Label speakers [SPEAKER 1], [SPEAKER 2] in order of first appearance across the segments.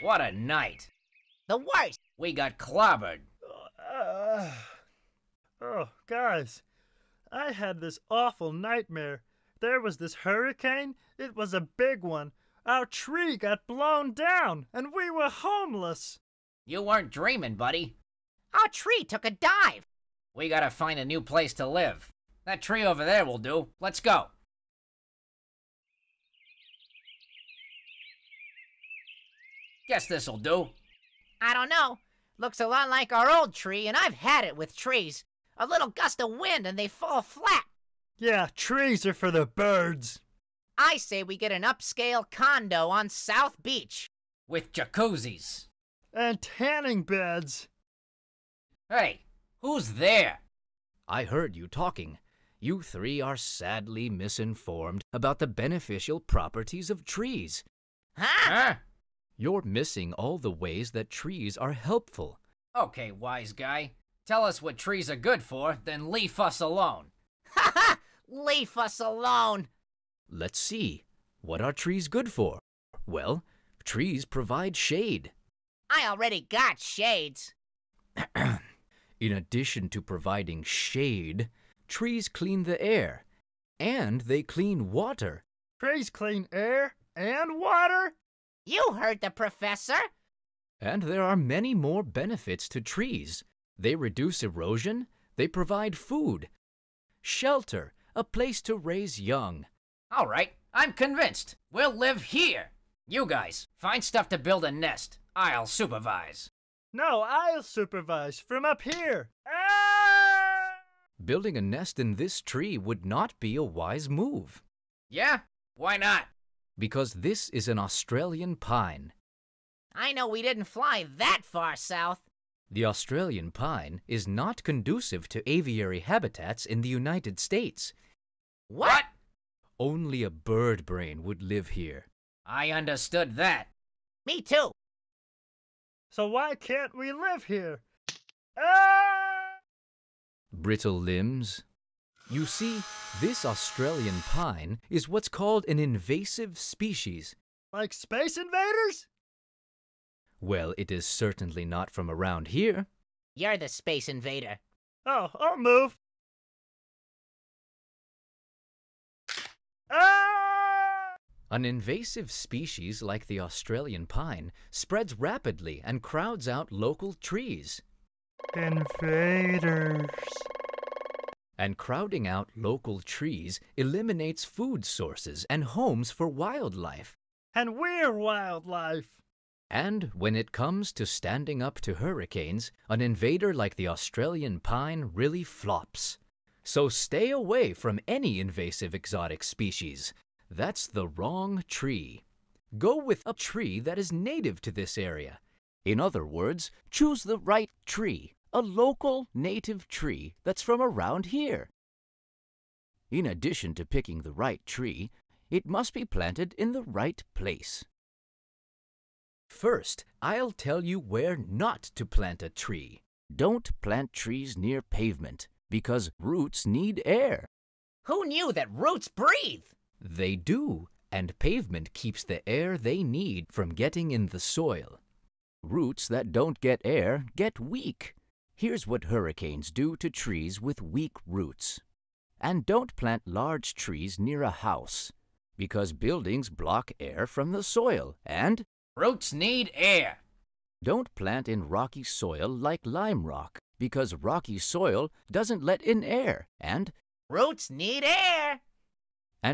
[SPEAKER 1] What a night.
[SPEAKER 2] The worst.
[SPEAKER 1] We got clobbered.
[SPEAKER 3] Oh, guys, I had this awful nightmare. There was this hurricane. It was a big one. Our tree got blown down, and we were homeless.
[SPEAKER 1] You weren't dreaming, buddy.
[SPEAKER 2] Our tree took a dive.
[SPEAKER 1] We gotta find a new place to live. That tree over there will do. Let's go. Guess this'll do.
[SPEAKER 2] I don't know. Looks a lot like our old tree, and I've had it with trees. A little gust of wind and they fall flat.
[SPEAKER 3] Yeah, trees are for the birds.
[SPEAKER 2] I say we get an upscale condo on South Beach.
[SPEAKER 1] With jacuzzis.
[SPEAKER 3] And tanning beds.
[SPEAKER 1] Hey, who's there?
[SPEAKER 4] I heard you talking. You three are sadly misinformed about the beneficial properties of trees.
[SPEAKER 1] Huh?
[SPEAKER 4] You're missing all the ways that trees are helpful.
[SPEAKER 1] Okay, wise guy. Tell us what trees are good for, then leave us alone.
[SPEAKER 2] Ha ha! Leave us alone.
[SPEAKER 4] Let's see. What are trees good for? Well, trees provide shade.
[SPEAKER 2] I already got shades.
[SPEAKER 4] In addition to providing shade, trees clean the air, and they clean water.
[SPEAKER 3] Trees clean air and water?
[SPEAKER 2] You heard the professor.
[SPEAKER 4] And there are many more benefits to trees. They reduce erosion, they provide food, shelter, a place to raise young.
[SPEAKER 1] All right, I'm convinced. We'll live here. You guys, find stuff to build a nest. I'll supervise.
[SPEAKER 3] No, I'll supervise from up here. Ah!
[SPEAKER 4] Building a nest in this tree would not be a wise move.
[SPEAKER 1] Yeah? Why not?
[SPEAKER 4] Because this is an Australian pine.
[SPEAKER 2] I know we didn't fly that far south.
[SPEAKER 4] The Australian pine is not conducive to aviary habitats in the United States.
[SPEAKER 1] What?
[SPEAKER 4] Only a bird brain would live here.
[SPEAKER 1] I understood that.
[SPEAKER 2] Me too.
[SPEAKER 3] So why can't we live here? Ah!
[SPEAKER 4] Brittle limbs. You see, this Australian pine is what's called an invasive species.
[SPEAKER 3] Like Space Invaders?
[SPEAKER 4] Well, it is certainly not from around here.
[SPEAKER 2] You're the space invader.
[SPEAKER 3] Oh, I'll move. Ah!
[SPEAKER 4] An invasive species like the Australian pine spreads rapidly and crowds out local trees.
[SPEAKER 3] Invaders.
[SPEAKER 4] And crowding out local trees eliminates food sources and homes for wildlife.
[SPEAKER 3] And we're wildlife.
[SPEAKER 4] And when it comes to standing up to hurricanes, an invader like the Australian pine really flops. So stay away from any invasive exotic species. That's the wrong tree. Go with a tree that is native to this area. In other words, choose the right tree, a local native tree that's from around here. In addition to picking the right tree, it must be planted in the right place. First, I'll tell you where not to plant a tree. Don't plant trees near pavement, because roots need air.
[SPEAKER 2] Who knew that roots breathe?
[SPEAKER 4] They do, and pavement keeps the air they need from getting in the soil. Roots that don't get air get weak. Here's what hurricanes do to trees with weak roots. And don't plant large trees near a house, because buildings block air from the soil, and
[SPEAKER 1] Roots need air.
[SPEAKER 4] don't plant in rocky soil like lime rock, because rocky soil doesn't let in air, and
[SPEAKER 2] Roots need air.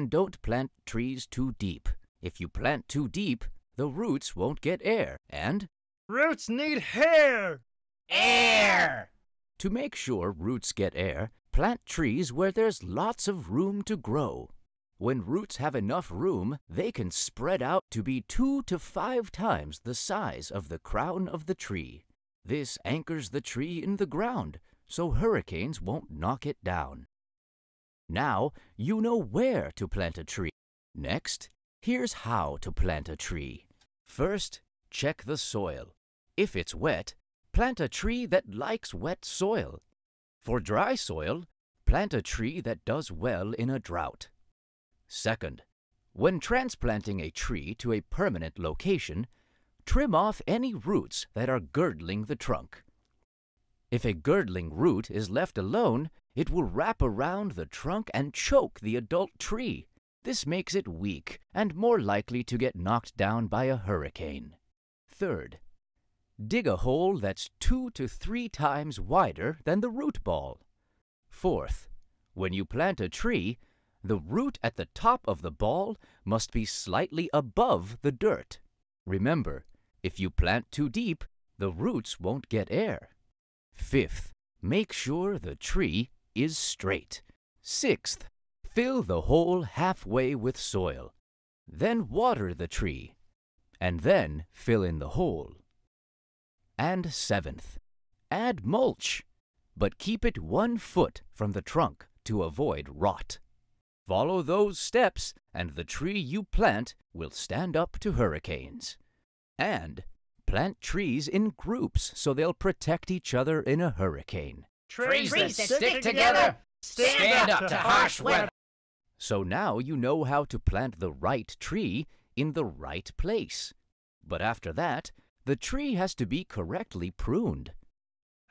[SPEAKER 4] don't plant trees too deep. If you plant too deep, the roots won't get air, and
[SPEAKER 3] Roots need hair.
[SPEAKER 1] Air!
[SPEAKER 4] to make sure roots get air, plant trees where there's lots of room to grow. When roots have enough room, they can spread out to be 2 to 5 times the size of the crown of the tree. This anchors the tree in the ground, so hurricanes won't knock it down. Now, you know where to plant a tree. Next, here's how to plant a tree. First, check the soil. If it's wet, plant a tree that likes wet soil. For dry soil, plant a tree that does well in a drought. Second, when transplanting a tree to a permanent location, trim off any roots that are girdling the trunk. If a girdling root is left alone, it will wrap around the trunk and choke the adult tree. This makes it weak and more likely to get knocked down by a hurricane. Third, dig a hole that's 2 to 3 times wider than the root ball. Fourth, when you plant a tree, the root at the top of the ball must be slightly above the dirt. Remember, if you plant too deep, the roots won't get air. Fifth, make sure the tree is straight. Sixth, fill the hole halfway with soil. Then water the tree, and then fill in the hole. And seventh, add mulch, but keep it 1 foot from the trunk to avoid rot. Follow those steps, and the tree you plant will stand up to hurricanes. And plant trees in groups so they'll protect each other in a hurricane.
[SPEAKER 1] Trees that stick together stand up to harsh weather.
[SPEAKER 4] So now you know how to plant the right tree in the right place. But after that, the tree has to be correctly pruned.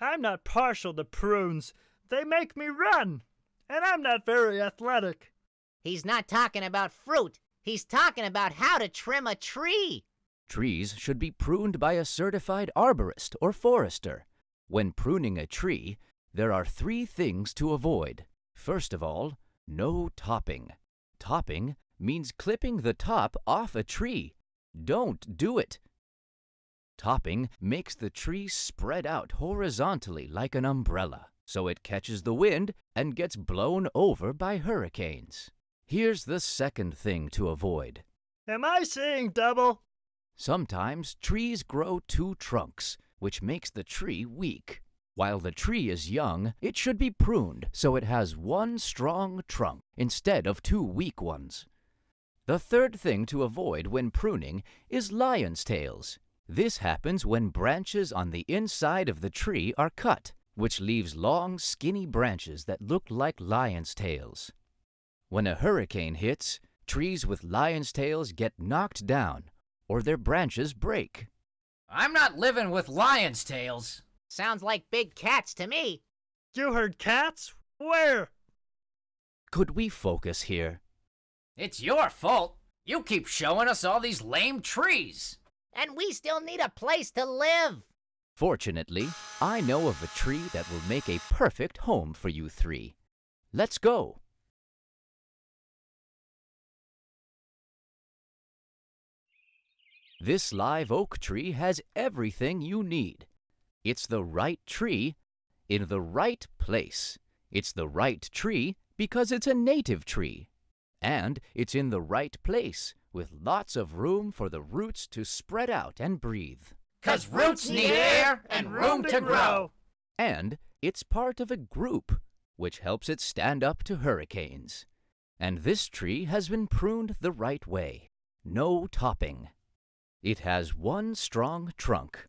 [SPEAKER 3] I'm not partial to prunes. They make me run. And I'm not very athletic.
[SPEAKER 2] He's not talking about fruit. He's talking about how to trim a tree.
[SPEAKER 4] Trees should be pruned by a certified arborist or forester. When pruning a tree, there are 3 things to avoid. First of all, no topping. Topping means clipping the top off a tree. Don't do it. Topping makes the tree spread out horizontally like an umbrella, so it catches the wind and gets blown over by hurricanes. Here's the second thing to avoid.
[SPEAKER 3] Am I seeing double?
[SPEAKER 4] Sometimes trees grow 2 trunks, which makes the tree weak. While the tree is young, it should be pruned so it has 1 strong trunk instead of 2 weak ones. The third thing to avoid when pruning is lion's tails. This happens when branches on the inside of the tree are cut, which leaves long, skinny branches that look like lion's tails. When a hurricane hits, trees with lion's tails get knocked down, or their branches break.
[SPEAKER 1] I'm not living with lion's tails.
[SPEAKER 2] Sounds like big cats to me.
[SPEAKER 3] You heard cats? Where?
[SPEAKER 4] Could we focus here?
[SPEAKER 1] It's your fault. You keep showing us all these lame trees.
[SPEAKER 2] And we still need a place to live.
[SPEAKER 4] Fortunately, I know of a tree that will make a perfect home for you 3. Let's go. This live oak tree has everything you need. It's the right tree in the right place. It's the right tree because it's a native tree. And it's in the right place with lots of room for the roots to spread out and breathe.
[SPEAKER 1] 'Cause roots need air and room to grow.
[SPEAKER 4] And it's part of a group, which helps it stand up to hurricanes. And this tree has been pruned the right way. No topping. It has 1 strong trunk.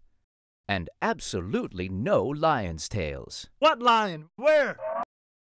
[SPEAKER 4] And absolutely no lion's tails.
[SPEAKER 3] What lion? Where?